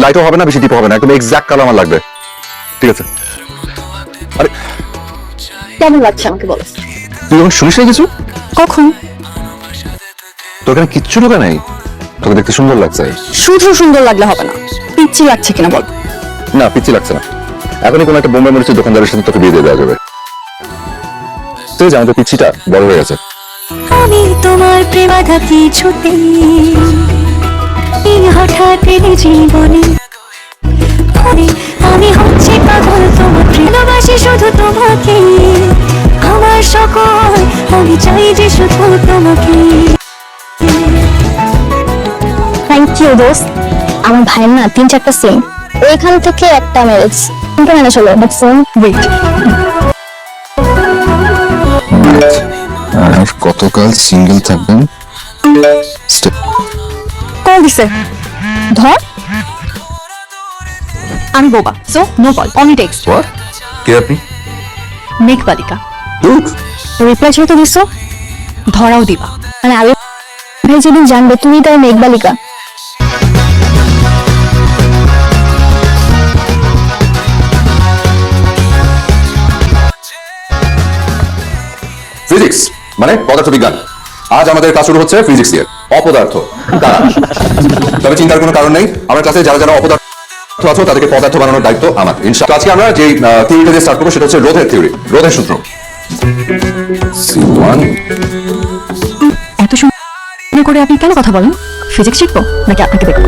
লাইটও হবে না, বেশি ডিপও হবে না, একদম এক্সাক্ট কালার আমার লাগবে। ঠিক আছে। আরে কেমন লাগছে আমাকে বলো? তুই যখন শুনিস না কিছু? কখন? তোর এখানে কিচ্ছু ঢোকা নাই? তোকে দেখতে সুন্দর লাগছে। শুধু সুন্দর লাগলে হবে না, পিচ্ছি লাগছে কিনা বল। না, পিচ্ছি লাগছে না। এখনই কোনো একটা বোম্বাই মরিচের দোকানদারের সাথে তোকে বিয়ে দিয়ে দেওয়া যাবে। তুই জানো তো পিচ্ছিটা বড় হয়ে গেছে। আমি তোমার প্রেমাঘাত কিছুতে হঠাৎ এলে জীবনে আমি হচ্ছে পাগল তোমার ভালোবাসি শুধু তোমাকে আমার সকল আমি চাই যে শুধু তোমাকে। থ্যাংক ইউ দোস্ত। আমার ভাইয়ের না 3-4টা সিম, ওইখান থেকে একটা ম্যারেজ কোনটা ম্যানেজ হলো? ফোন ওয়েট, আর কতকাল সিঙ্গেল থাকবেন? কল দিছে, ধর। আমি বোবা, so no call, only text. What? কে আপনি? মেঘ বালিকা। Dude, রিপ্লাই যেহেতু দিছো, ধরাও দিবা। মানে আগে ভাই যেদিন জানবে তুমি তার মেঘ বালিকা। ফিজিক্স মানে পদার্থবিজ্ঞান। আজ আমাদের ক্লাস শুরু হচ্ছে ফিজিক্স দিয়ে, অপদার্থ কারা। তবে চিন্তার কোনো কারণ নেই, আমার ক্লাসে যারা যারা অপদার্থ আছো তাদেরকে পদার্থ বানানোর দায়িত্ব আমার। ইনশাআল্লাহ আজকে আমরা যে থিওরিটা দিয়ে স্টার্ট করবো সেটা হচ্ছে রোধের থিওরি, রোধের সূত্র। C1 এত সুন্দর করে আপনি কেন কথা বলেন? ফিজিক্স শিখবো নাকি আপনাকে দেখবো?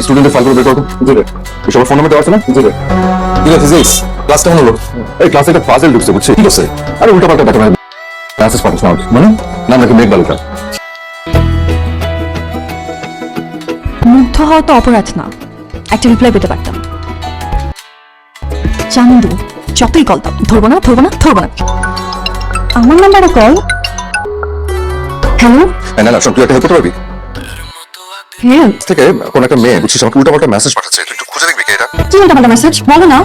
স্টুডেন্টের ফাইলগুলো বের করো বুঝলে? সবার ফোন নাম্বার দেওয়া আছে না বুঝলে? ঠিক আছে ফিজিক্স ক্লাস কেমন হলো? এই ক্লাসে একটা পাজল ঢুকছে বুঝছে? ঠিক আছে, আরে উল্টা পাল্টা ব্যাপার মেসেজ পাঠাস না মানে নাম নাকি মেঘ বালিকা। মুগ্ধ হওয়া তো অপরাধ না, একটা রিপ্লাই পেতে পারতাম। চান্দু যতই কল দাও, ধরবো না ধরবো না ধরবো না। আমার নাম্বারে কল। হ্যালো, না না শোন, তুই একটা হেল্প করতে পারবি? হ্যাঁ থেকে কোন একটা মেয়ে বুঝছিস আমাকে উল্টা পাল্টা মেসেজ পাঠাচ্ছে, তুই একটু খুঁজে দেখবি কি এটা? কি উল্টাপাল্টা মেসেজ বলো না।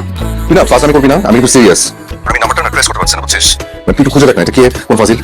তুই না ফাজলামি করবি না, আমি একটু সিরিয়াস। আমি নাম্বারটা না প্রেস করতে পারছি না বুঝছিস, তুই একটু খুঁজে দেখ না এটা কে, কোন ফাজিল।